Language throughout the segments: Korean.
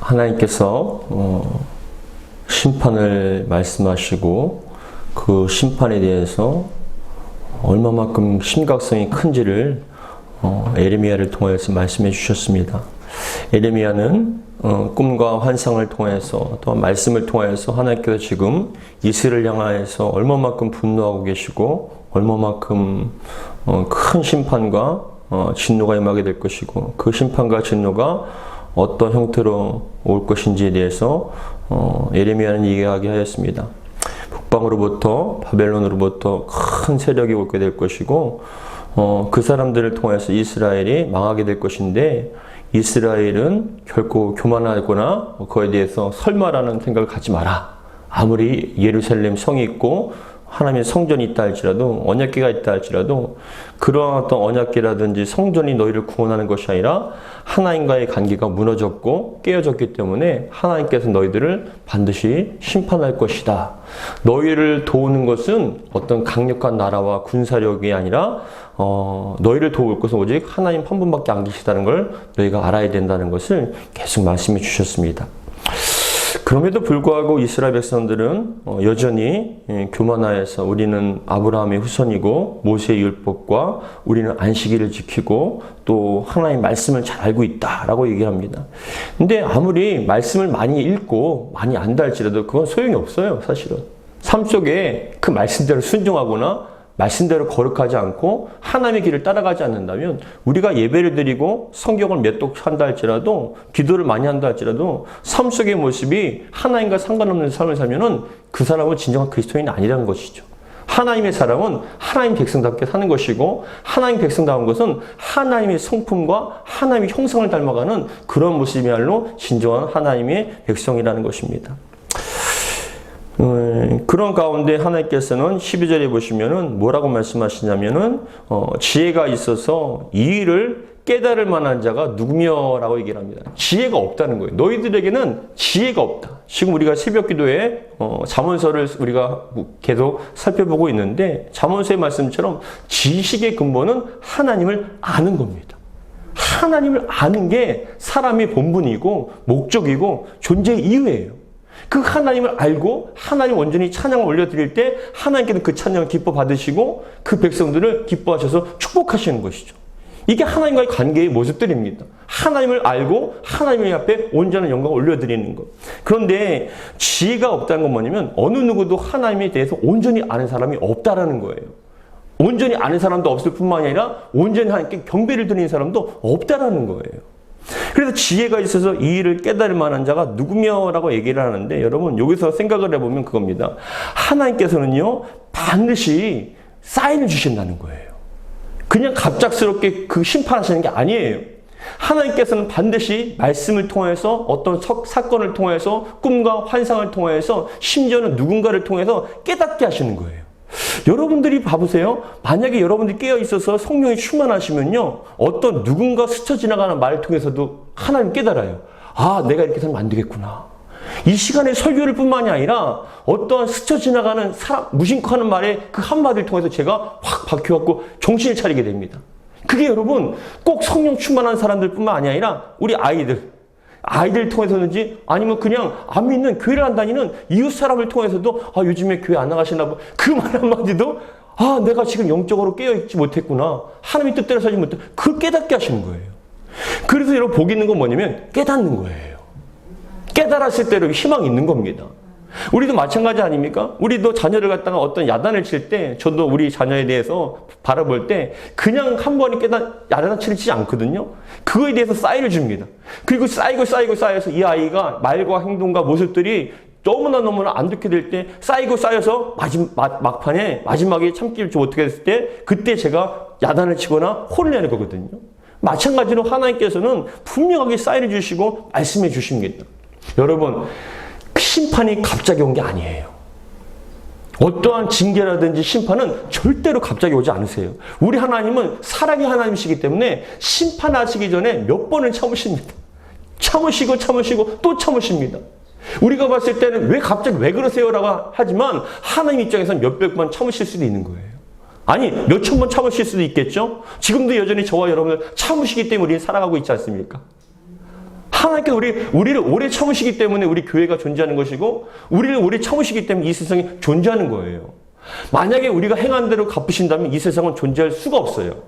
하나님께서 심판을 말씀하시고 그 심판에 대해서 얼마만큼 심각성이 큰지를 에레미야를 통해서 말씀해 주셨습니다. 에레미야는 꿈과 환상을 통해서 또 말씀을 통해서 하나님께서 지금 이스라엘을 향하여서 얼마만큼 분노하고 계시고 얼마만큼 큰 심판과 진노가 임하게 될 것이고 그 심판과 진노가 어떤 형태로 올 것인지에 대해서 에레미야는 얘기하게 하였습니다. 북방으로부터 바벨론으로부터 큰 세력이 오게 될 것이고 그 사람들을 통해서 이스라엘이 망하게 될 것인데 이스라엘은 결코 교만하거나 그에 대해서 설마라는 생각을 갖지 마라. 아무리 예루살렘 성이 있고 하나님의 성전이 있다 할지라도 언약궤가 있다 할지라도 그러한 어떤 언약궤라든지 성전이 너희를 구원하는 것이 아니라 하나님과의 관계가 무너졌고 깨어졌기 때문에 하나님께서 너희들을 반드시 심판할 것이다. 너희를 도우는 것은 어떤 강력한 나라와 군사력이 아니라 너희를 도울 것은 오직 하나님 한 분밖에 안 계시다는 걸 너희가 알아야 된다는 것을 계속 말씀해 주셨습니다. 그럼에도 불구하고 이스라엘 백성들은 여전히 교만하여서 우리는 아브라함의 후손이고 모세의 율법과 우리는 안식일을 지키고 또 하나님의 말씀을 잘 알고 있다라고 얘기합니다. 근데 아무리 말씀을 많이 읽고 많이 안다 할지라도 그건 소용이 없어요, 사실은. 삶 속에 그 말씀대로 순종하거나 말씀대로 거룩하지 않고 하나님의 길을 따라가지 않는다면 우리가 예배를 드리고 성경을 몇 독 한다 할지라도 기도를 많이 한다 할지라도 삶 속의 모습이 하나님과 상관없는 삶을 살면은 그 사람은 진정한 그리스도인이 아니라는 것이죠. 하나님의 사람은 하나님 백성답게 사는 것이고 하나님 백성다운 것은 하나님의 성품과 하나님의 형상을 닮아가는 그런 모습이야말로 진정한 하나님의 백성이라는 것입니다. 그런 가운데 하나님께서는 12절에 보시면은 뭐라고 말씀하시냐면은 지혜가 있어서 이 일을 깨달을 만한 자가 누구며? 라고 얘기를 합니다. 지혜가 없다는 거예요. 너희들에게는 지혜가 없다. 지금 우리가 새벽 기도에 잠언서를 우리가 계속 살펴보고 있는데 잠언서의 말씀처럼 지식의 근본은 하나님을 아는 겁니다. 하나님을 아는 게 사람의 본분이고 목적이고 존재의 이유예요. 그 하나님을 알고 하나님 온전히 찬양을 올려드릴 때 하나님께는 그 찬양을 기뻐 받으시고 그 백성들을 기뻐하셔서 축복하시는 것이죠. 이게 하나님과의 관계의 모습들입니다. 하나님을 알고 하나님 앞에 온전한 영광을 올려드리는 것. 그런데 지혜가 없다는 건 뭐냐면 어느 누구도 하나님에 대해서 온전히 아는 사람이 없다라는 거예요. 온전히 아는 사람도 없을 뿐만 아니라 온전히 하나님께 경배를 드리는 사람도 없다라는 거예요. 그래서 지혜가 있어서 이 일을 깨달을 만한 자가 누구며? 라고 얘기를 하는데 여러분 여기서 생각을 해보면 그겁니다. 하나님께서는요 반드시 사인을 주신다는 거예요. 그냥 갑작스럽게 그 심판하시는 게 아니에요. 하나님께서는 반드시 말씀을 통해서 어떤 사건을 통해서 꿈과 환상을 통해서 심지어는 누군가를 통해서 깨닫게 하시는 거예요. 여러분들이 봐보세요. 만약에 여러분들이 깨어있어서 성령이 충만하시면요 어떤 누군가 스쳐 지나가는 말을 통해서도 하나님 깨달아요. 아, 내가 이렇게 살면 안 되겠구나. 이 시간에 설교를 뿐만이 아니라 어떠한 스쳐 지나가는 사람, 무심코 하는 말에 그 한마디를 통해서 제가 확 박혀갖고 정신을 차리게 됩니다. 그게 여러분 꼭 성령 충만한 사람들 뿐만 아니라 우리 아이들 통해서든지 아니면 그냥 안 믿는 교회를 안 다니는 이웃 사람을 통해서도 아 요즘에 교회 안 나가시나 봐. 그 말 한마디도 아 내가 지금 영적으로 깨어있지 못했구나. 하나님의 뜻대로 살지 못해. 그걸 깨닫게 하시는 거예요. 그래서 여러분 복이 있는 건 뭐냐면 깨닫는 거예요. 깨달았을 때로 희망이 있는 겁니다. 우리도 마찬가지 아닙니까? 우리도 자녀를 갖다가 어떤 야단을 칠 때 저도 우리 자녀에 대해서 바라볼 때 그냥 한 번에 야단을 치지 않거든요. 그거에 대해서 사인을 줍니다. 그리고 쌓여서 이 아이가 말과 행동과 모습들이 너무나 안 좋게 될 때 쌓여서 막판에 마지막에 참기를 못하게 됐을 때 그때 제가 야단을 치거나 혼을 내는 거거든요. 마찬가지로 하나님께서는 분명하게 사인을 주시고 말씀해 주십니다. 여러분 심판이 갑자기 온 게 아니에요. 어떠한 징계라든지 심판은 절대로 갑자기 오지 않으세요. 우리 하나님은 사랑의 하나님이시기 때문에 심판하시기 전에 몇 번을 참으십니다. 참으시고 또 참으십니다. 우리가 봤을 때는 갑자기 왜 그러세요? 라고 하지만 하나님 입장에서는 몇백 번 참으실 수도 있는 거예요. 아니 몇천 번 참으실 수도 있겠죠? 지금도 여전히 저와 여러분을 참으시기 때문에 우리는 살아가고 있지 않습니까? 하나님께서 우리를 오래 참으시기 때문에 우리 교회가 존재하는 것이고, 우리를 오래 참으시기 때문에 이 세상이 존재하는 거예요. 만약에 우리가 행한 대로 갚으신다면 이 세상은 존재할 수가 없어요.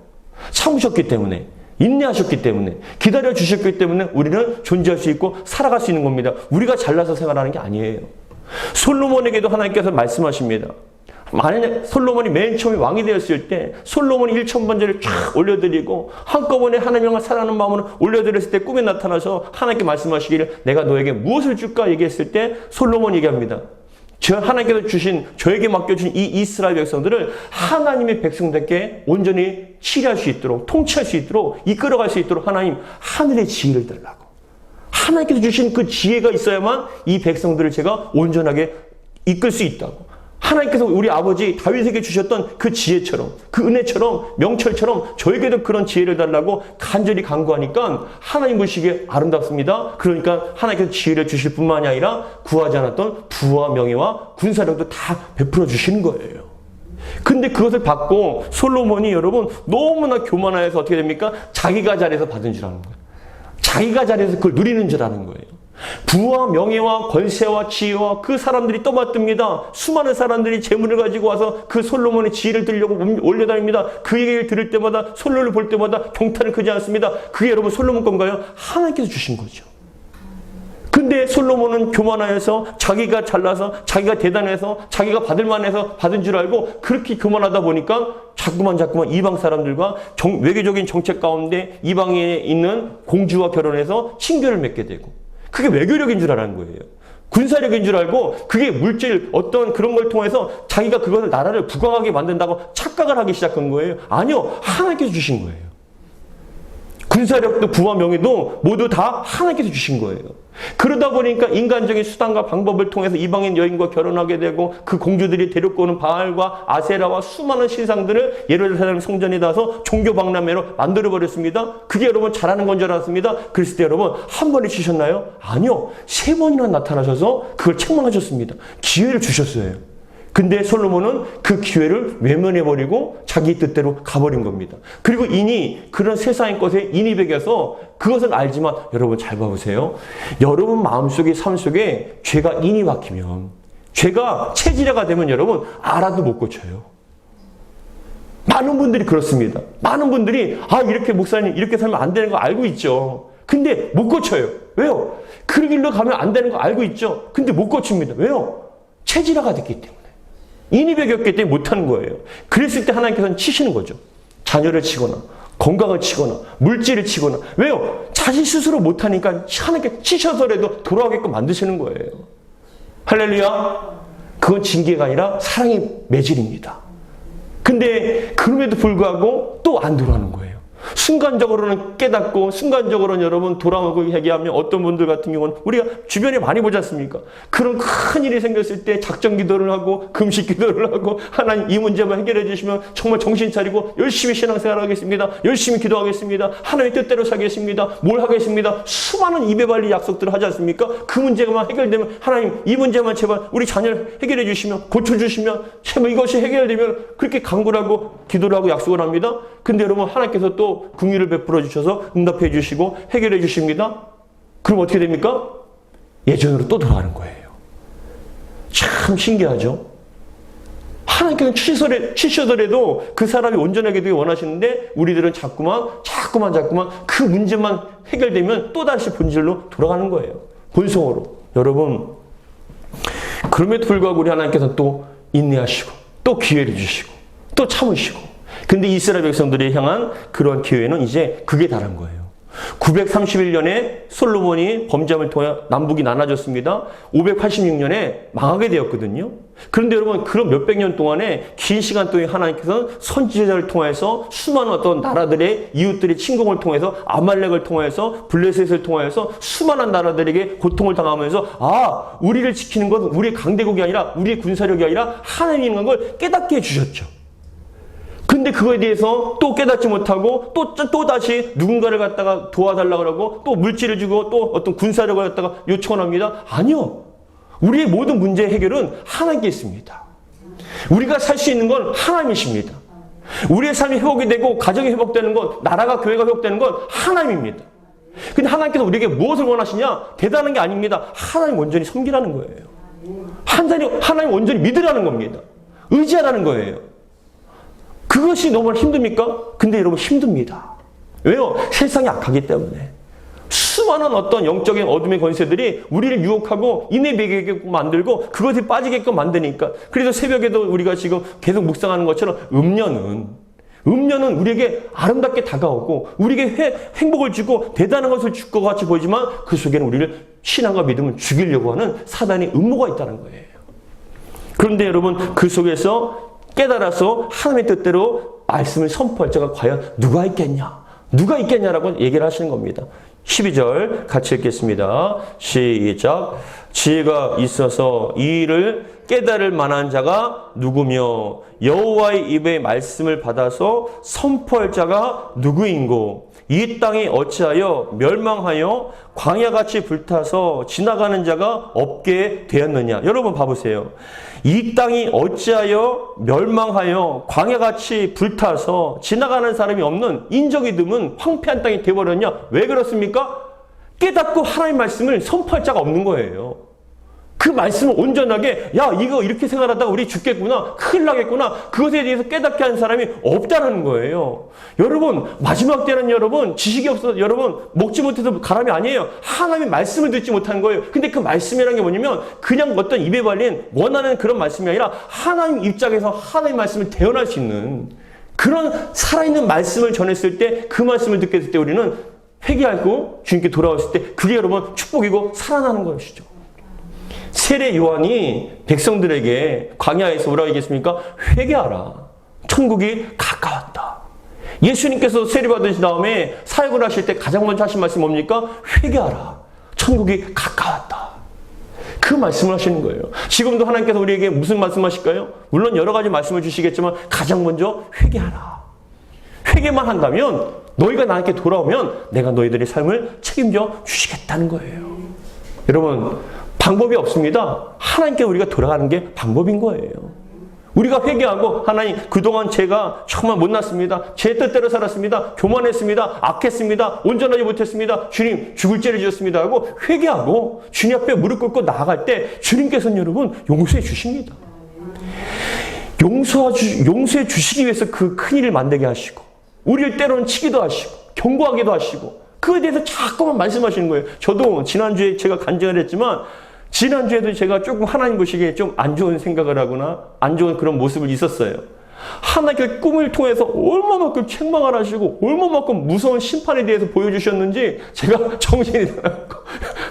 참으셨기 때문에, 인내하셨기 때문에, 기다려 주셨기 때문에 우리는 존재할 수 있고 살아갈 수 있는 겁니다. 우리가 잘나서 생활하는 게 아니에요. 솔로몬에게도 하나님께서 말씀하십니다. 만약에 솔로몬이 맨 처음에 왕이 되었을 때 솔로몬이 1,000번제를 쫙 올려드리고 한꺼번에 하나님을 사랑하는 마음으로 올려드렸을 때 꿈에 나타나서 하나님께 말씀하시기를 내가 너에게 무엇을 줄까 얘기했을 때 솔로몬이 얘기합니다. 하나님께서 주신, 저에게 맡겨주신 이 이스라엘 백성들을 하나님의 백성답게 온전히 치리할 수 있도록, 통치할 수 있도록, 이끌어갈 수 있도록 하나님 하늘의 지혜를 달라고. 하나님께서 주신 그 지혜가 있어야만 이 백성들을 제가 온전하게 이끌 수 있다고. 하나님께서 우리 아버지 다윗에게 주셨던 그 지혜처럼, 그 은혜처럼, 명철처럼 저에게도 그런 지혜를 달라고 간절히 간구하니까 하나님 보시기에 아름답습니다. 그러니까 하나님께서 지혜를 주실 뿐만이 아니라 구하지 않았던 부와 명예와 군사력도 다 베풀어 주시는 거예요. 근데 그것을 받고 솔로몬이 여러분 너무나 교만해서 어떻게 됩니까? 자기가 잘해서 받은 줄 아는 거예요. 자기가 잘해서 그걸 누리는 줄 아는 거예요. 부와 명예와 권세와 지혜와 그 사람들이 떠맡듭니다. 수많은 사람들이 재물을 가지고 와서 그 솔로몬의 지혜를 들으려고 올려다닙니다. 그 얘기를 들을 때마다, 솔로를 볼 때마다 경탄을 크지 않습니다. 그게 여러분 솔로몬 건가요? 하나님께서 주신 거죠. 근데 솔로몬은 교만하여서 자기가 잘나서, 자기가 대단해서, 자기가 받을 만해서 받은 줄 알고 그렇게 교만하다 보니까 자꾸만 이방 사람들과 외교적인 정책 가운데 이방에 있는 공주와 결혼해서 친교를 맺게 되고, 그게 외교력인 줄 알았는 거예요. 군사력인 줄 알고 그게 물질 어떤 그런 걸 통해서 자기가 그것을 나라를 부강하게 만든다고 착각을 하기 시작한 거예요. 아니요. 하나님께서 주신 거예요. 군사력도 부와 명예도 모두 다 하나님께서 주신 거예요. 그러다 보니까 인간적인 수단과 방법을 통해서 이방인 여인과 결혼하게 되고 그 공주들이 데리고 오는 바알과 아세라와 수많은 신상들을 예루살렘 성전에 놔서 종교 박람회로 만들어버렸습니다. 그게 여러분 잘하는 건 줄 알았습니다. 그랬을 때 여러분 한 번에 주셨나요? 아니요. 3번이나 나타나셔서 그걸 책망하셨습니다. 기회를 주셨어요. 근데 솔로몬은 그 기회를 외면해버리고 자기 뜻대로 가버린 겁니다. 그리고 인이 그런 세상의 것에 인이 배겨서 그것은 알지만 여러분 잘 봐보세요. 여러분 마음속에 삶 속에 죄가 인이 박히면, 죄가 체질화가 되면 여러분 알아도 못 고쳐요. 많은 분들이 그렇습니다. 많은 분들이 이렇게 목사님 이렇게 살면 안 되는 거 알고 있죠. 근데 못 고쳐요. 왜요? 그 길로 가면 안 되는 거 알고 있죠. 근데 못 고칩니다. 왜요? 체질화가 됐기 때문에. 인이 배겼기 때문에 못하는 거예요. 그랬을 때 하나님께서는 치시는 거죠. 자녀를 치거나 건강을 치거나 물질을 치거나. 왜요? 자신 스스로 못하니까 하나님께 치셔서라도 돌아가게끔 만드시는 거예요. 할렐루야. 그건 징계가 아니라 사랑의 매질입니다. 근데 그럼에도 불구하고 또 안 돌아가는 거예요. 순간적으로는 깨닫고 순간적으로는 여러분 돌아오고 얘기하면 어떤 분들 같은 경우는 우리가 주변에 많이 보지 않습니까? 그런 큰 일이 생겼을 때 작정 기도를 하고 금식 기도를 하고 하나님 이 문제만 해결해 주시면 정말 정신 차리고 열심히 신앙생활 하겠습니다. 열심히 기도하겠습니다. 하나님의 뜻대로 살겠습니다. 뭘 하겠습니다. 수많은 입에 발릴 약속들을 하지 않습니까? 그 문제만 해결되면 하나님 이 문제만 제발 우리 자녀를 해결해 주시면 고쳐주시면 제발 이것이 해결되면 그렇게 간구를 하고 기도를 하고 약속을 합니다. 근데 여러분 하나님께서 또 긍휼을 베풀어 주셔서 응답해 주시고 해결해 주십니다. 그럼 어떻게 됩니까? 예전으로 또 돌아가는 거예요. 참 신기하죠? 하나님께서는 치시더라도 그 사람이 온전하게 되기 원하시는데 우리들은 자꾸만 그 문제만 해결되면 또다시 본질로 돌아가는 거예요. 본성으로. 여러분 그럼에도 불구하고 우리 하나님께서는 또 인내하시고 또 기회를 주시고 또 참으시고. 근데 이스라엘 백성들이 향한 그런 기회는 이제 극에 달한 거예요. 931년에 솔로몬이 범죄함을 통해 남북이 나눠졌습니다. 586년에 망하게 되었거든요. 그런데 여러분 그런 몇백 년 동안에 긴 시간 동안 하나님께서는 선지자를 통해서 수많은 어떤 나라들의 이웃들의 침공을 통해서 아말렉을 통해서 블레셋을 통해서 수많은 나라들에게 고통을 당하면서 우리를 지키는 건 우리의 강대국이 아니라 우리의 군사력이 아니라 하나님인 걸 깨닫게 해주셨죠. 근데 그거에 대해서 또 깨닫지 못하고 또 다시 누군가를 갖다가 도와달라고 하고 또 물질을 주고 또 어떤 군사력을 갖다가 요청을 합니다. 아니요. 우리의 모든 문제 해결은 하나님께 있습니다. 우리가 살 수 있는 건 하나님이십니다. 우리의 삶이 회복이 되고 가정이 회복되는 것, 나라가 교회가 회복되는 건 하나님입니다. 근데 하나님께서 우리에게 무엇을 원하시냐? 대단한 게 아닙니다. 하나님 온전히 섬기라는 거예요. 하나님 온전히 믿으라는 겁니다. 의지하라는 거예요. 그것이 너무 힘듭니까? 근데 여러분 힘듭니다. 왜요? 세상이 악하기 때문에. 수많은 어떤 영적인 어둠의 권세들이 우리를 유혹하고 인내 배게끔 만들고 그것이 빠지게끔 만드니까. 그래서 새벽에도 우리가 지금 계속 묵상하는 것처럼 음료는 우리에게 아름답게 다가오고 우리에게 행복을 주고 대단한 것을 줄 것 같이 보이지만 그 속에는 우리를 신앙과 믿음을 죽이려고 하는 사단의 음모가 있다는 거예요. 그런데 여러분 그 속에서 깨달아서 하나님의 뜻대로 말씀을 선포할 자가 과연 누가 있겠냐라고 얘기를 하시는 겁니다. 12절 같이 읽겠습니다. 시작. 지혜가 있어서 이 일을 깨달을 만한 자가 누구며 여호와의 입의 말씀을 받아서 선포할 자가 누구인고 이 땅이 어찌하여 멸망하여 광야같이 불타서 지나가는 자가 없게 되었느냐. 여러분 봐보세요. 이 땅이 어찌하여 멸망하여 광야같이 불타서 지나가는 사람이 없는 인적이 드문 황폐한 땅이 되어버렸냐. 왜 그렇습니까? 깨닫고 하나님의 말씀을 선포할 자가 없는 거예요. 그 말씀을 온전하게 이거 이렇게 생활하다가 우리 죽겠구나, 큰일 나겠구나, 그것에 대해서 깨닫게 하는 사람이 없다는 거예요. 여러분 마지막 때는 여러분 지식이 없어서 여러분 먹지 못해서 가람이 아니에요. 하나님의 말씀을 듣지 못한 거예요. 근데 그 말씀이라는 게 뭐냐면 그냥 어떤 입에 발린 원하는 그런 말씀이 아니라 하나님 입장에서 하나님의 말씀을 대언할 수 있는 그런 살아있는 말씀을 전했을 때 그 말씀을 듣게 됐을 때 우리는 회개하고 주님께 돌아왔을 때 그게 여러분 축복이고 살아나는 것이죠. 세례 요한이 백성들에게 광야에서 뭐라고 얘기했습니까? 회개하라. 천국이 가까웠다. 예수님께서 세례 받으신 다음에 사역을 하실 때 가장 먼저 하신 말씀이 뭡니까? 회개하라. 천국이 가까웠다. 그 말씀을 하시는 거예요. 지금도 하나님께서 우리에게 무슨 말씀하실까요? 물론 여러 가지 말씀을 주시겠지만 가장 먼저 회개하라. 회개만 한다면 너희가 나한테 돌아오면 내가 너희들의 삶을 책임져 주시겠다는 거예요. 여러분 방법이 없습니다. 하나님께 우리가 돌아가는 게 방법인 거예요. 우리가 회개하고 하나님 그동안 제가 정말 못났습니다. 제 뜻대로 살았습니다. 교만했습니다. 악했습니다. 온전하지 못했습니다. 주님 죽을 죄를 지었습니다 하고 회개하고 주님 앞에 무릎 꿇고 나아갈 때 주님께서는 여러분 용서해 주십니다. 용서해 주시기 위해서 그 큰일을 만들게 하시고 우리를 때로는 치기도 하시고 경고하기도 하시고 그에 대해서 자꾸만 말씀하시는 거예요. 저도 지난주에 제가 간증을 했지만 지난주에도 제가 조금 하나님 보시기에 좀 안 좋은 생각을 하거나 안 좋은 그런 모습을 있었어요. 하나님께 꿈을 통해서 얼마만큼 책망을 하시고 얼마만큼 무서운 심판에 대해서 보여주셨는지 제가 정신이 나갔고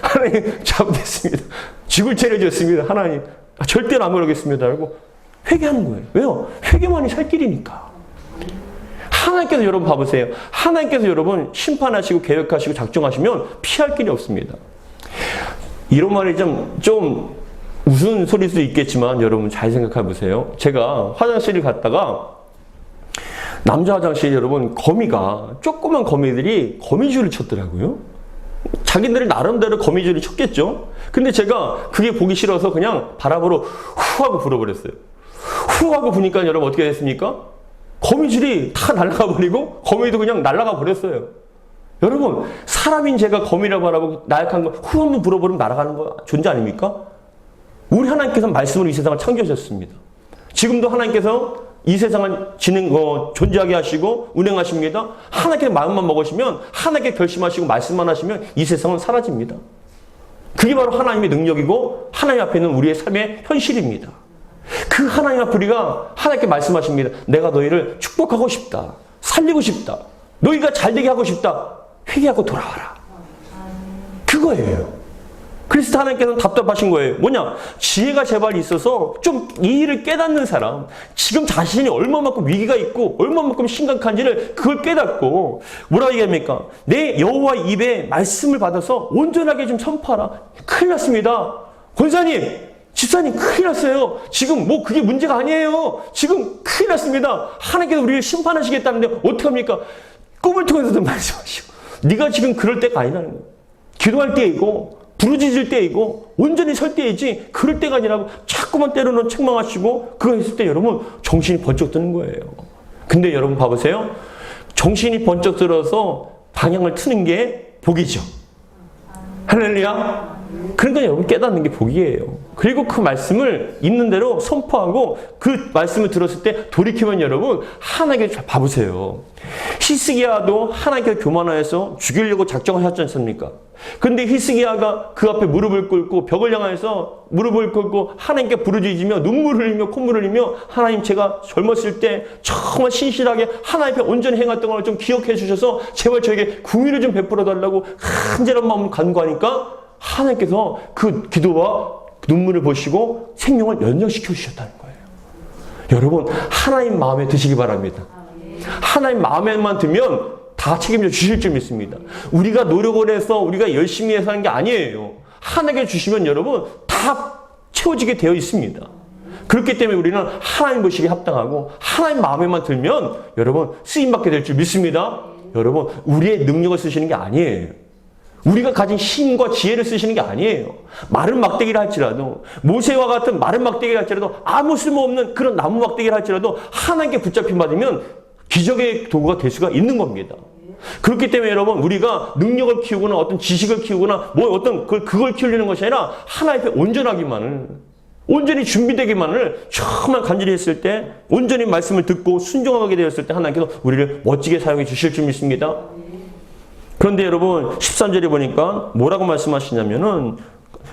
하나님 잘못했습니다. 죽을 죄를 지었습니다. 하나님 절대로 안 그러겠습니다. 라고 회개하는 거예요. 왜요? 회개만이 살 길이니까. 하나님께서 여러분 봐보세요. 하나님께서 여러분 심판하시고 계획하시고 작정하시면 피할 길이 없습니다. 이런 말이 좀 우스운 소리일 수도 있겠지만 여러분 잘 생각해 보세요. 제가 화장실을 갔다가 남자 화장실에 여러분 조그만 거미들이 거미줄을 쳤더라고요. 자기들이 나름대로 거미줄을 쳤겠죠. 근데 제가 그게 보기 싫어서 그냥 바람으로 후 하고 불어버렸어요. 후 하고 부니까 여러분 어떻게 됐습니까? 거미줄이 다 날아가 버리고 거미도 그냥 날아가 버렸어요. 여러분 사람인 제가 거미라고 하라고 나약한 거 후 한번 불어버리면 날아가는 거 존재 아닙니까? 우리 하나님께서 말씀으로 이 세상을 창조하셨습니다. 지금도 하나님께서 이 세상을 존재하게 하시고 운행하십니다. 하나님께 마음만 먹으시면 하나님께 결심하시고 말씀만 하시면 이 세상은 사라집니다. 그게 바로 하나님의 능력이고 하나님 앞에 있는 우리의 삶의 현실입니다. 그 하나님 앞에 우리가 하나님께 말씀하십니다. 내가 너희를 축복하고 싶다. 살리고 싶다. 너희가 잘되게 하고 싶다. 회개하고 돌아와라. 그거예요. 그래서 하나님께서는 답답하신 거예요. 뭐냐? 지혜가 제발 있어서 좀 이 일을 깨닫는 사람, 지금 자신이 얼마만큼 위기가 있고 얼마만큼 심각한지를 그걸 깨닫고 뭐라고 얘기합니까? 내 여호와 입에 말씀을 받아서 온전하게 좀 선포하라. 큰일 났습니다. 권사님, 집사님 큰일 났어요. 지금 그게 문제가 아니에요. 지금 큰일 났습니다. 하나님께서 우리를 심판하시겠다는데 어떡합니까? 꿈을 통해서도 말씀하시고 네가 지금 그럴 때가 아니라는 거예요. 기도할 때이고 부르짖을 때이고 온전히 설 때이지 그럴 때가 아니라고 자꾸만 때로는 책망하시고 그거 했을 때 여러분 정신이 번쩍 드는 거예요. 근데 여러분 봐보세요. 정신이 번쩍 들어서 방향을 트는 게 복이죠. 할렐루야. 그러니까 여러분 깨닫는 게 복이에요. 그리고 그 말씀을 있는 대로 선포하고 그 말씀을 들었을 때 돌이키면 여러분 하나님께 잘 봐보세요. 히스기야도 하나님께 교만하여서 죽이려고 작정하셨지 않습니까? 근데 히스기야가 그 앞에 무릎을 꿇고 벽을 향해서 무릎을 꿇고 하나님께 부르짖으며 눈물을 흘리며 콧물을 흘리며 하나님 제가 젊었을 때 정말 신실하게 하나님 앞에 온전히 행했던 걸 좀 기억해 주셔서 제발 저에게 궁유를 좀 베풀어 달라고 간절한 마음으로 간구하니까 하나님께서 그 기도와 눈물을 보시고 생명을 연장시켜 주셨다는 거예요. 여러분 하나님 마음에 드시기 바랍니다. 하나님 마음에만 들면 다 책임져 주실 줄 믿습니다. 우리가 노력을 해서 우리가 열심히 해서 하는 게 아니에요. 하나님께 주시면 여러분 다 채워지게 되어 있습니다. 그렇기 때문에 우리는 하나님 보시기에 합당하고 하나님 마음에만 들면 여러분 쓰임받게 될 줄 믿습니다. 여러분 우리의 능력을 쓰시는 게 아니에요. 우리가 가진 힘과 지혜를 쓰시는 게 아니에요. 마른 막대기를 할지라도 모세와 같은 마른 막대기를 할지라도 아무 쓸모없는 그런 나무 막대기를 할지라도 하나님께 붙잡힘 받으면 기적의 도구가 될 수가 있는 겁니다. 그렇기 때문에 여러분 우리가 능력을 키우거나 어떤 지식을 키우거나 뭐 어떤 그걸 키우려는 것이 아니라 하나님 앞에 온전하기만을 온전히 준비되기만을 정말 간절히 했을 때 온전히 말씀을 듣고 순종하게 되었을 때 하나님께서 우리를 멋지게 사용해 주실 줄 믿습니다. 그런데 여러분 13절에 보니까 뭐라고 말씀하시냐면은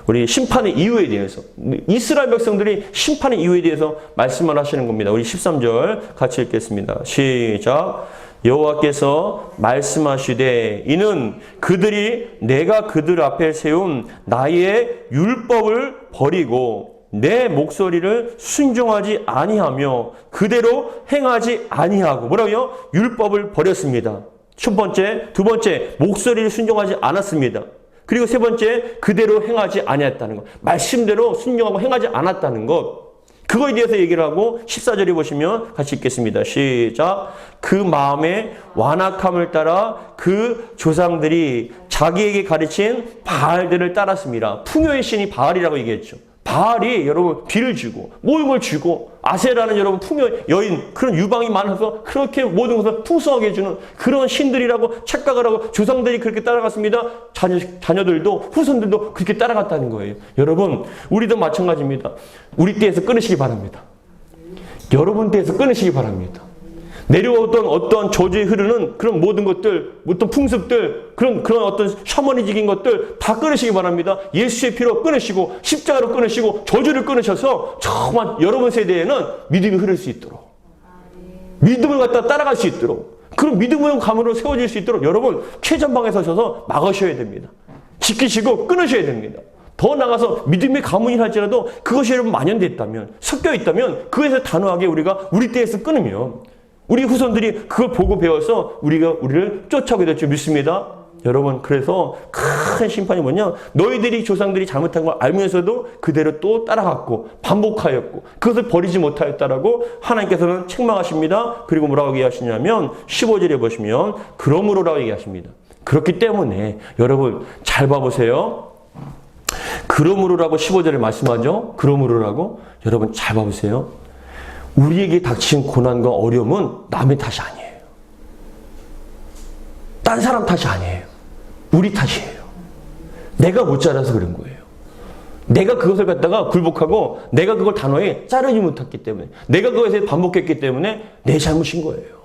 우리 심판의 이유에 대해서 이스라엘 백성들이 심판의 이유에 대해서 말씀을 하시는 겁니다. 우리 13절 같이 읽겠습니다. 시작. 여호와께서 말씀하시되 이는 그들이 내가 그들 앞에 세운 나의 율법을 버리고 내 목소리를 순종하지 아니하며 그대로 행하지 아니하고 뭐라고요? 율법을 버렸습니다. 첫 번째, 두 번째 목소리를 순종하지 않았습니다. 그리고 세 번째 그대로 행하지 아니했다는 것. 말씀대로 순종하고 행하지 않았다는 것. 그거에 대해서 얘기를 하고 14절에 보시면 같이 읽겠습니다. 시작. 그 마음의 완악함을 따라 그 조상들이 자기에게 가르친 바알들을 따랐습니다. 풍요의 신이 바알이라고 얘기했죠. 바알이 여러분 비를 주고 모든 걸 주고 아세라는 여러분 풍요 여인 그런 유방이 많아서 그렇게 모든 것을 풍성하게 해주는 그런 신들이라고 착각을 하고 조상들이 그렇게 따라갔습니다. 자녀들도 후손들도 그렇게 따라갔다는 거예요. 여러분 우리도 마찬가지입니다. 우리 떼에서 끊으시기 바랍니다. 여러분 떼에서 끊으시기 바랍니다. 내려오던 어떤 저주에 흐르는 그런 모든 것들, 어떤 풍습들, 그런 어떤 샤머니직인 것들 다 끊으시기 바랍니다. 예수의 피로 끊으시고 십자가로 끊으시고 저주를 끊으셔서 정말 여러분 세대에는 믿음이 흐를 수 있도록 믿음을 갖다 따라갈 수 있도록 그런 믿음의 감으로 세워질 수 있도록 여러분 최전방에 서셔서 막으셔야 됩니다. 지키시고 끊으셔야 됩니다. 더 나가서 믿음의 가문이 할지라도 그것이 여러분 만연되어 있다면 섞여 있다면 그것에서 단호하게 우리가 우리 때에서 끊으면 우리 후손들이 그걸 보고 배워서 우리를 쫓아오게 될 줄 믿습니다. 여러분 그래서 큰 심판이 뭐냐? 너희들이 조상들이 잘못한 걸 알면서도 그대로 또 따라갔고 반복하였고 그것을 버리지 못하였다라고 하나님께서는 책망하십니다. 그리고 뭐라고 얘기하시냐면 15절에 보시면 그러므로라고 얘기하십니다. 그렇기 때문에 여러분 잘 봐보세요. 그러므로라고 15절에 말씀하죠. 그러므로라고 여러분 잘 봐보세요. 우리에게 닥친 고난과 어려움은 남의 탓이 아니에요. 딴 사람 탓이 아니에요. 우리 탓이에요. 내가 못 자라서 그런 거예요. 내가 그것을 갖다가 굴복하고 내가 그걸 단호히 자르지 못했기 때문에 내가 그것에 반복했기 때문에 내 잘못인 거예요.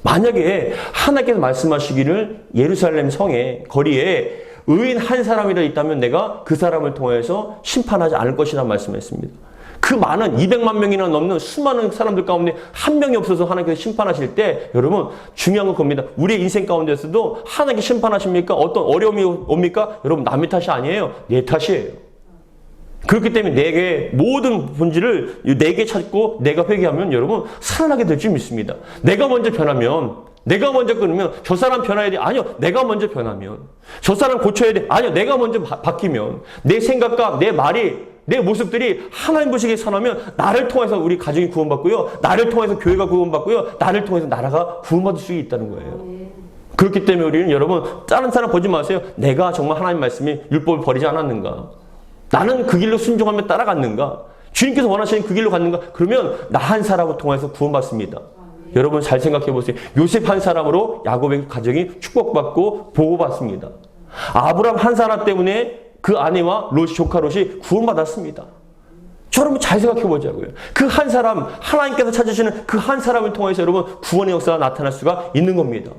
만약에 하나님께서 말씀하시기를 예루살렘 성의 거리에 의인 한 사람이라 있다면 내가 그 사람을 통해서 심판하지 않을 것이라 말씀했습니다. 그 많은 200만 명이나 넘는 수많은 사람들 가운데 한 명이 없어서 하나님께서 심판하실 때 여러분 중요한 건 겁니다. 우리의 인생 가운데서도 하나님께 심판하십니까? 어떤 어려움이 옵니까? 여러분 남의 탓이 아니에요. 내 탓이에요. 그렇기 때문에 내게 모든 본질을 내게 찾고 내가 회개하면 여러분 살아나게 될 줄 믿습니다. 내가 먼저 변하면 내가 먼저 끊으면 저 사람 변해야 돼. 아니요. 내가 먼저 변하면 저 사람 고쳐야 돼. 아니요. 내가 먼저 바뀌면 내 생각과 내 말이 내 모습들이 하나님 보시기에 선하면 나를 통해서 우리 가정이 구원받고요. 나를 통해서 교회가 구원받고요. 나를 통해서 나라가 구원받을 수 있다는 거예요. 그렇기 때문에 우리는 여러분 다른 사람 보지 마세요. 내가 정말 하나님 말씀이 율법을 버리지 않았는가? 나는 그 길로 순종하며 따라갔는가? 주님께서 원하시는 그 길로 갔는가? 그러면 나 한 사람을 통해서 구원받습니다. 여러분 잘 생각해 보세요. 요셉 한 사람으로 야곱의 가정이 축복받고 보호받습니다. 아브라함 한 사람 때문에 그 아내와 롯이 조카 롯이 구원받았습니다. 여러분 잘 생각해 보자고요. 그 한 사람, 하나님께서 찾으시는 그 한 사람을 통해서 여러분 구원의 역사가 나타날 수가 있는 겁니다.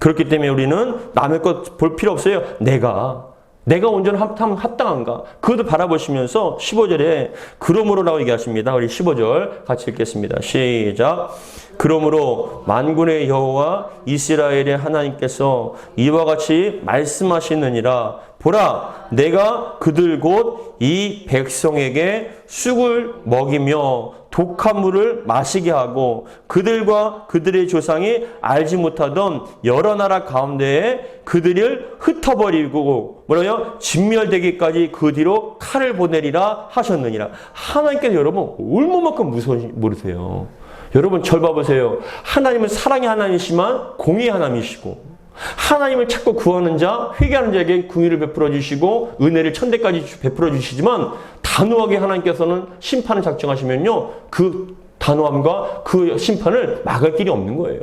그렇기 때문에 우리는 남의 것 볼 필요 없어요. 내가 온전히 합당한가? 그것을 바라보시면서 15절에 그러므로라고 얘기하십니다. 우리 15절 같이 읽겠습니다. 시작. 그러므로 만군의 여호와 이스라엘의 하나님께서 이와 같이 말씀하시느니라. 보라, 내가 그들 곧 이 백성에게 쑥을 먹이며 독한 물을 마시게 하고 그들과 그들의 조상이 알지 못하던 여러 나라 가운데에 그들을 흩어버리고 뭐라고요? 진멸되기까지 그 뒤로 칼을 보내리라 하셨느니라. 하나님께서 여러분 얼마만큼 무서운지 모르세요. 여러분 절 봐보세요. 하나님은 사랑의 하나님이시지만 공의의 하나님이시고 하나님을 찾고 구하는 자, 회개하는 자에게 긍휼을 베풀어 주시고 은혜를 천대까지 베풀어 주시지만 단호하게 하나님께서는 심판을 작정하시면요. 그 단호함과 그 심판을 막을 길이 없는 거예요.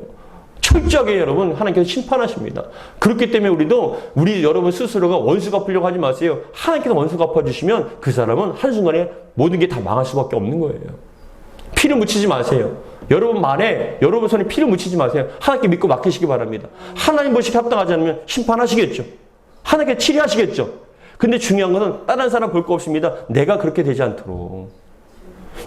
철저하게 여러분 하나님께서 심판하십니다. 그렇기 때문에 우리 여러분 스스로가 원수 갚으려고 하지 마세요. 하나님께서 원수 갚아주시면 그 사람은 한순간에 모든 게 다 망할 수밖에 없는 거예요. 피를 묻히지 마세요. 여러분 말에 여러분 손에 피를 묻히지 마세요. 하나님께 믿고 맡기시기 바랍니다. 하나님 보시기에 합당하지 않으면 심판하시겠죠. 하나님께 치리하시겠죠. 근데 중요한 것은 다른 사람 볼 거 없습니다. 내가 그렇게 되지 않도록.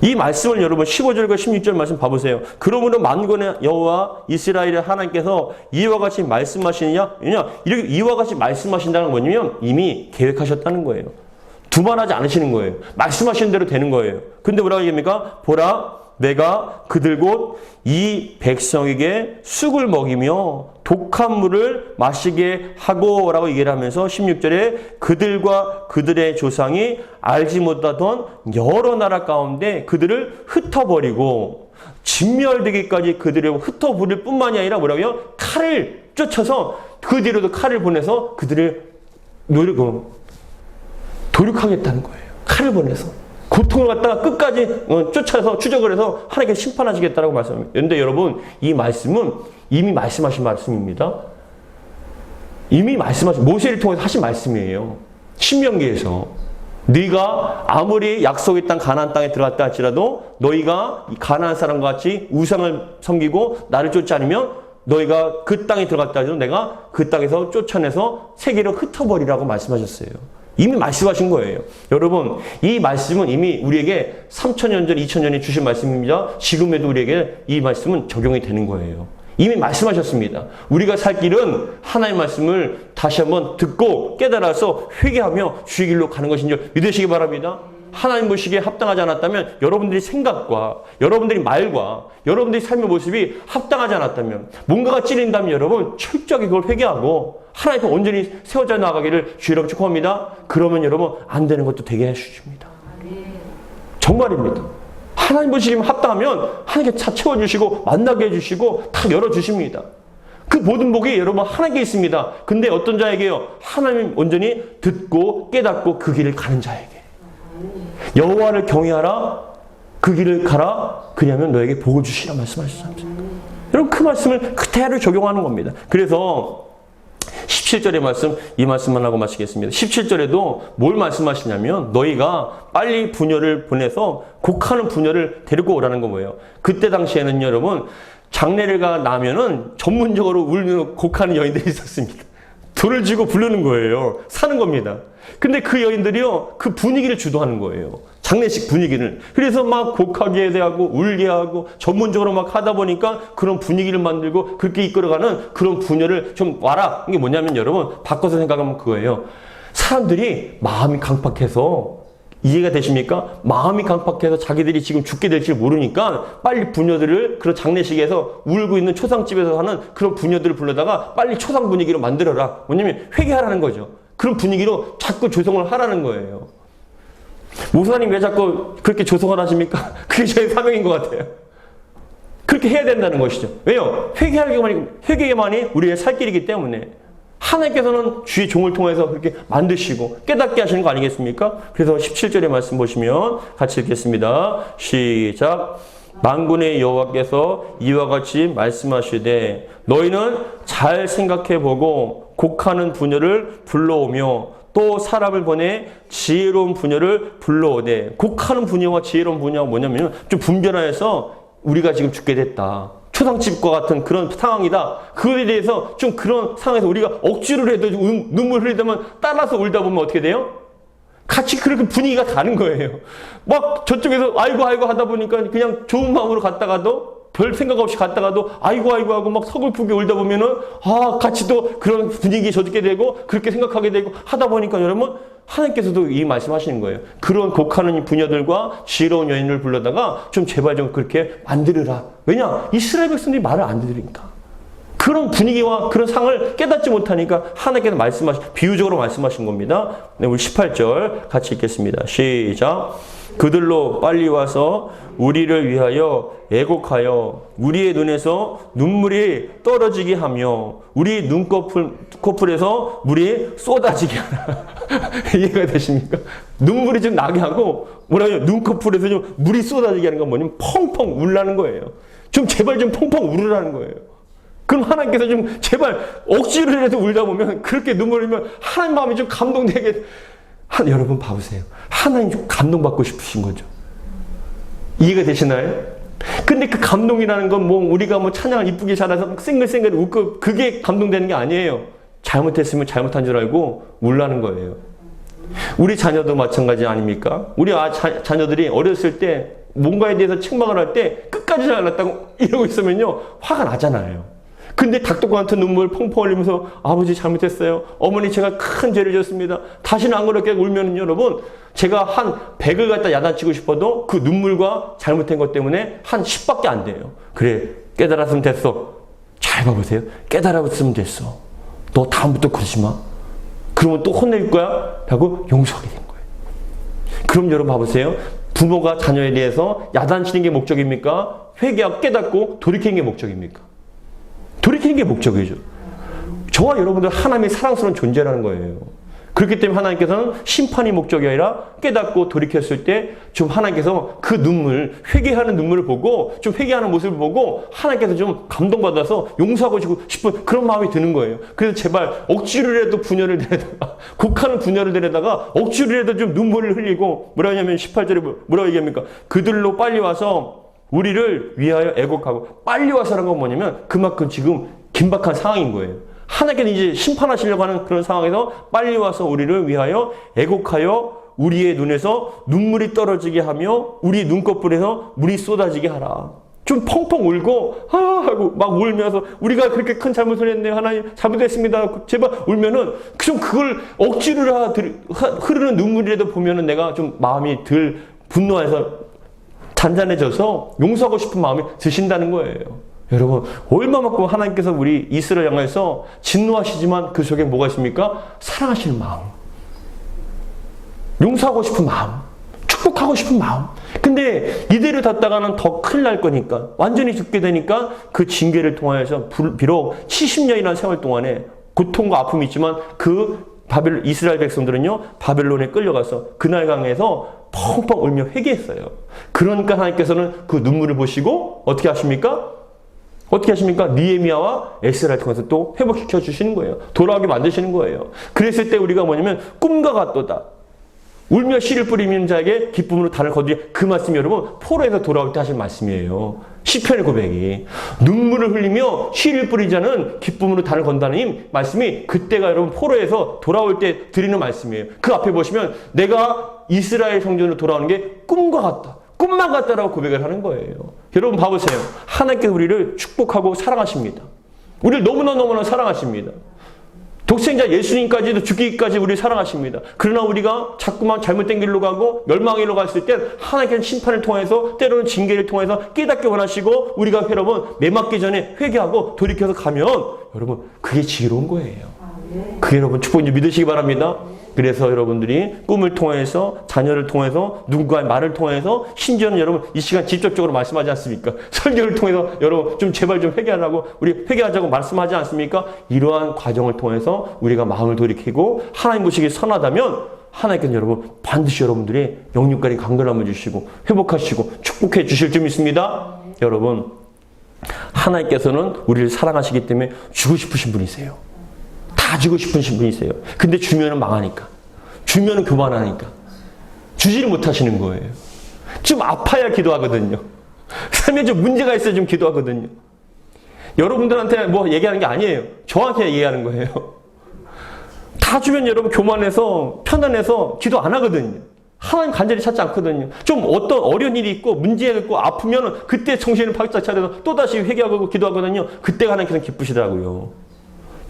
이 말씀을 여러분 15절과 16절 말씀 봐보세요. 그러므로 만군의 여호와 이스라엘의 하나님께서 이와 같이 말씀하시느냐? 이렇게 이와 같이 말씀하신다는 건 뭐냐면 이미 계획하셨다는 거예요. 두말하지 않으시는 거예요. 말씀하시는 대로 되는 거예요. 근데 뭐라고 얘기합니까? 보라, 내가 그들 곧 이 백성에게 쑥을 먹이며 독한 물을 마시게 하고 라고 얘기를 하면서 16절에 그들과 그들의 조상이 알지 못하던 여러 나라 가운데 그들을 흩어버리고 진멸되기까지 그들을 흩어버릴 뿐만이 아니라 뭐라고요? 칼을 쫓아서 그 뒤로도 칼을 보내서 그들을 도륙하겠다는 거예요. 칼을 보내서. 고통을 갖다가 끝까지 쫓아서 추적을 해서 하나님께 심판하시겠다라고 말씀합니다. 그런데 여러분 이 말씀은 이미 말씀하신 말씀입니다. 이미 말씀하신 모세를 통해서 하신 말씀이에요. 신명기에서 네가 아무리 약속의 땅 가나안 땅에 들어갔다 할지라도 너희가 가나안 사람과 같이 우상을 섬기고 나를 쫓지 않으면 너희가 그 땅에 들어갔다 해도 내가 그 땅에서 쫓아내서 세계를 흩어버리라고 말씀하셨어요. 이미 말씀하신 거예요. 여러분, 이 말씀은 이미 우리에게 3,000년 전, 2,000년에 주신 말씀입니다. 지금에도 우리에게 이 말씀은 적용이 되는 거예요. 이미 말씀하셨습니다. 우리가 살 길은 하나님의 말씀을 다시 한번 듣고 깨달아서 회개하며 주의 길로 가는 것인 줄 믿으시기 바랍니다. 하나님 보시기에 합당하지 않았다면 여러분들이 생각과 여러분들이 말과 여러분들이 삶의 모습이 합당하지 않았다면 뭔가가 찔린다면 여러분 철저하게 그걸 회개하고 하나님께 온전히 세워져 나가기를 주의 이름 축복합니다. 그러면 여러분 안 되는 것도 되게 해주십니다. 정말입니다. 하나님 보시기에 합당하면 하나님께 다 채워주시고 만나게 해주시고 다 열어주십니다. 그 모든 복이 여러분 하나님께 있습니다. 근데 어떤 자에게요? 하나님 온전히 듣고 깨닫고 그 길을 가는 자에게. 여호와를 경외하라 그 길을 가라 그리하면 너에게 복을 주시라 말씀하셨습니다. 여러분 그 말씀을 그대로 적용하는 겁니다. 그래서 17절의 말씀 이 말씀만 하고 마치겠습니다. 17절에도 뭘 말씀하시냐면 너희가 빨리 부녀를 보내서 곡하는 부녀를 데리고 오라는 거 뭐예요? 그때 당시에는 여러분 장례를 나면은 전문적으로 울는 곡하는 여인들이 있었습니다. 돌을 쥐고 부르는 거예요. 사는 겁니다. 근데 그 여인들이요, 그 분위기를 주도하는 거예요. 장례식 분위기를. 그래서 막 곡하게 하고, 울게 하고, 전문적으로 막 하다 보니까 그런 분위기를 만들고, 그렇게 이끌어가는 그런 부녀를 좀 와라. 이게 뭐냐면 여러분, 바꿔서 생각하면 그거예요. 사람들이 마음이 강팍해서, 이해가 되십니까? 마음이 강팍해서 자기들이 지금 죽게 될지 모르니까 빨리 부녀들을 그런 장례식에서 울고 있는 초상집에서 하는 그런 부녀들을 불러다가 빨리 초상 분위기로 만들어라. 뭐냐면 회개하라는 거죠. 그런 분위기로 자꾸 조성을 하라는 거예요. 목사님 왜 자꾸 그렇게 조성을 하십니까? 그게 저의 사명인 것 같아요. 그렇게 해야 된다는 것이죠. 왜요? 회개만이 우리의 살 길이기 때문에. 하나님께서는 주의 종을 통해서 그렇게 만드시고 깨닫게 하시는 거 아니겠습니까? 그래서 17절의 말씀 보시면 같이 읽겠습니다. 시작. 만군의 여호와께서 이와 같이 말씀하시되 너희는 잘 생각해 보고 곡하는 부녀를 불러오며 또 사람을 보내 지혜로운 부녀를 불러오되 곡하는 부녀와 지혜로운 부녀가 뭐냐면 좀 분별하여서 우리가 지금 죽게 됐다. 초상집과 같은 그런 상황이다. 그거에 대해서 좀 그런 상황에서 우리가 억지로 해도 눈물 흘리다면 따라서 울다 보면 어떻게 돼요? 같이 그렇게 분위기가 다른 거예요. 막 저쪽에서 아이고 하다 보니까 그냥 좋은 마음으로 갔다가도 별 생각 없이 갔다가도 아이고 하고 막 서글프게 울다 보면은 같이 또 그런 분위기에 젖게 되고 그렇게 생각하게 되고 하다 보니까 여러분 하나님께서도 이 말씀하시는 거예요. 그런 곡하는 부녀들과 지혜로운 여인을 불러다가 좀 제발 좀 그렇게 만들으라. 왜냐? 이스라엘 백성들이 말을 안 들으니까. 그런 분위기와 그런 상을 깨닫지 못하니까 하나님께서 비유적으로 말씀하신 겁니다. 네, 우리 18절 같이 읽겠습니다. 시작. 그들로 빨리 와서 우리를 위하여 애곡하여 우리의 눈에서 눈물이 떨어지게 하며 우리 눈꺼풀에서 물이 쏟아지게 하라. 이해가 되십니까? 눈물이 좀 나게 하고 뭐라고요? 눈꺼풀에서 좀 물이 쏟아지게 하는 건 뭐냐면 펑펑 울라는 거예요. 좀 제발 좀 펑펑 울으라는 거예요. 그럼 하나님께서 좀 제발 억지로라도 울다 보면 그렇게 눈물 흘리면 하나님 마음이 좀 감동되게 여러분 봐보세요. 하나님 좀 감동받고 싶으신 거죠. 이해가 되시나요? 근데 그 감동이라는 건 뭐 우리가 뭐 찬양을 이쁘게 잘해서 쌩글쌩글 웃고 그게 감동되는 게 아니에요. 잘못했으면 잘못한 줄 알고 울라는 거예요. 우리 자녀도 마찬가지 아닙니까? 우리 자녀들이 어렸을 때 뭔가에 대해서 책망을 할 때 끝까지 잘났다고 이러고 있으면요 화가 나잖아요. 근데 닭똥 같은 눈물 펑펑 흘리면서 아버지 잘못했어요. 어머니 제가 큰 죄를 졌습니다. 다시는 안 그렇게 울면은 여러분 제가 한 100을 갖다 야단치고 싶어도 그 눈물과 잘못한 것 때문에 한 10밖에 안 돼요. 그래 깨달았으면 됐어. 잘 봐보세요. 깨달았으면 됐어. 너 다음부터 그러지 마. 그러면 또 혼낼 거야? 라고 용서하게 된 거예요. 그럼 여러분 봐보세요. 부모가 자녀에 대해서 야단치는 게 목적입니까? 회개하고 깨닫고 돌이키는 게 목적입니까? 돌이키는 게 목적이죠. 저와 여러분들 하나님의 사랑스러운 존재라는 거예요. 그렇기 때문에 하나님께서는 심판이 목적이 아니라 깨닫고 돌이켰을 때 좀 하나님께서 그 눈물, 회개하는 눈물을 보고 좀 회개하는 모습을 보고 하나님께서 좀 감동받아서 용서하고 싶은 그런 마음이 드는 거예요. 그래서 제발 억지로라도 부녀를 데려다가 곡하는 부녀를 데려다가 억지로라도 좀 눈물을 흘리고 뭐라 하냐면 18절에 뭐라고 얘기합니까? 그들로 빨리 와서 우리를 위하여 애곡하고 빨리 와서라는 건 뭐냐면 그만큼 지금 긴박한 상황인 거예요. 하나님께서 이제 심판하시려고 하는 그런 상황에서 빨리 와서 우리를 위하여 애곡하여 우리의 눈에서 눈물이 떨어지게 하며 우리 눈꺼풀에서 물이 쏟아지게 하라. 좀 펑펑 울고 하고 막 울면서 우리가 그렇게 큰 잘못을 했네요. 하나님 잘못했습니다. 제발 울면은 좀 그걸 억지로 흐르는 눈물이라도 보면은 내가 좀 마음이 덜 분노해서 잔잔해져서 용서하고 싶은 마음이 드신다는 거예요. 여러분 얼마만큼 하나님께서 우리 이스라엘 향해서 진노하시지만 그 속에 뭐가 있습니까? 사랑하시는 마음, 용서하고 싶은 마음, 축복하고 싶은 마음. 근데 이대로 뒀다가는 더 큰일 날 거니까 완전히 죽게 되니까 그 징계를 통하여서 비록 70년이라는 세월 동안에 고통과 아픔이 있지만 그 이스라엘 백성들은요 바벨론에 끌려가서 그날 강에서 펑펑 울며 회개했어요. 그러니까 하나님께서는 그 눈물을 보시고 어떻게 하십니까? 느헤미야와 에스라를 통해서 또 회복시켜 주시는 거예요. 돌아오게 만드시는 거예요. 그랬을 때 우리가 뭐냐면 꿈과 같도다. 울며 씨를 뿌리는 자에게 기쁨으로 단을 거두리. 그 말씀이 여러분 포로에서 돌아올 때 하신 말씀이에요. 시편의 고백이 눈물을 흘리며 씨를 뿌리자는 기쁨으로 단을 건다는 말씀이 그때가 여러분 포로에서 돌아올 때 드리는 말씀이에요. 그 앞에 보시면 내가 이스라엘 성전으로 돌아오는 게 꿈과 같다. 꿈만 같다라고 고백을 하는 거예요. 여러분 봐보세요. 하나님께서 우리를 축복하고 사랑하십니다. 우리를 너무나 사랑하십니다. 독생자 예수님까지도 죽기까지 우리를 사랑하십니다. 그러나 우리가 자꾸만 잘못된 길로 가고 멸망의 길로 갔을 때 하나님께서 심판을 통해서 때로는 징계를 통해서 깨닫게 원하시고 우리가 여러분 매맞기 전에 회개하고 돌이켜서 가면 여러분 그게 지혜로운 거예요. 그게 여러분 축복인지 믿으시기 바랍니다. 그래서 여러분들이 꿈을 통해서 자녀를 통해서 누군가의 말을 통해서 심지어는 여러분 이 시간 직접적으로 말씀하지 않습니까? 설교를 통해서 여러분 좀 제발 좀 회개하라고 우리 회개하자고 말씀하지 않습니까? 이러한 과정을 통해서 우리가 마음을 돌이키고 하나님 보시기에 선하다면 하나님께서 여러분 반드시 여러분들이 영육간의 강건함을 주시고 회복하시고 축복해 주실 줄 믿습니다. 여러분 하나님께서는 우리를 사랑하시기 때문에 주고 싶으신 분이세요. 다 다 주고 싶으신 분이세요. 근데 주면은 망하니까. 주면은 교만하니까. 주지를 못하시는 거예요. 좀 아파야 기도하거든요. 삶에 좀 문제가 있어야 좀 기도하거든요. 여러분들한테 뭐 얘기하는 게 아니에요. 저한테 얘기하는 거예요. 다 주면 여러분 교만해서 편안해서 기도 안 하거든요. 하나님 간절히 찾지 않거든요. 좀 어떤 어려운 일이 있고 문제가 있고 아프면은 그때 정신을 바짝 차려서 또다시 회개하고 기도하거든요. 그때가 하나님께서 기쁘시더라고요.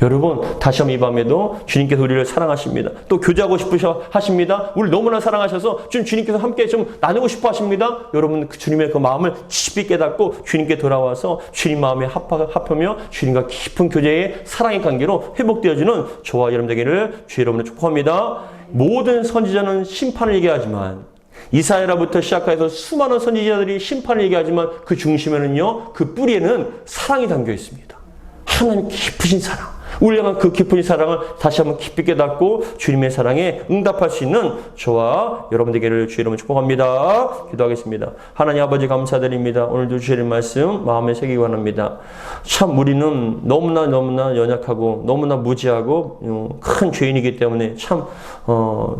여러분 다시 한번 이 밤에도 주님께서 우리를 사랑하십니다. 또 교제하고 싶으셔 하십니다. 우리를 너무나 사랑하셔서 주님께서 함께 좀 나누고 싶어 하십니다. 여러분 그 주님의 그 마음을 깊이 깨닫고 주님께 돌아와서 주님 마음에 합하며 주님과 깊은 교제의 사랑의 관계로 회복되어지는 저와 여러분 되기를 주 여러분을 축복합니다. 모든 선지자는 심판을 얘기하지만 이사야로부터 시작해서 수많은 선지자들이 심판을 얘기하지만 그 중심에는요, 그 뿌리에는 사랑이 담겨 있습니다. 하나님 깊으신 사랑. 우리 향한 그 깊은 사랑을 다시 한번 깊이 깨닫고 주님의 사랑에 응답할 수 있는 저와 여러분 되기를 주 이름으로 축복합니다. 기도하겠습니다. 하나님 아버지 감사드립니다. 오늘도 주의 말씀 마음에 새기기 원합니다. 참 우리는 너무나 연약하고 너무나 무지하고 큰 죄인이기 때문에 참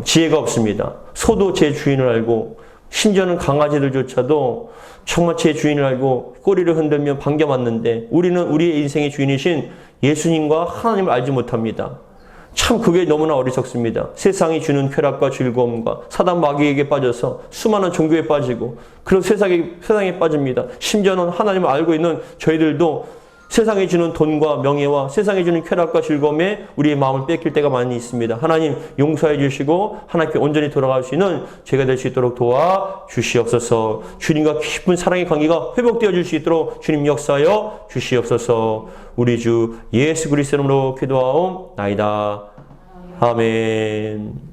지혜가 없습니다. 소도 제 주인을 알고 심지어는 강아지들조차도 정말 제 주인을 알고 꼬리를 흔들며 반겨맞는데 우리는 우리의 인생의 주인이신 예수님과 하나님을 알지 못합니다. 참 그게 너무나 어리석습니다. 세상이 주는 쾌락과 즐거움과 사단 마귀에게 빠져서 수많은 종교에 빠지고 그런 세상에 빠집니다. 심지어는 하나님을 알고 있는 저희들도 세상에 주는 돈과 명예와 세상에 주는 쾌락과 즐거움에 우리의 마음을 뺏길 때가 많이 있습니다. 하나님 용서해 주시고 하나님께 온전히 돌아갈 수 있는 제가 될 수 있도록 도와주시옵소서. 주님과 깊은 사랑의 관계가 회복되어질 수 있도록 주님 역사하여 주시옵소서. 우리 주 예수 그리스도 이름으로 기도하옵나이다. 아멘.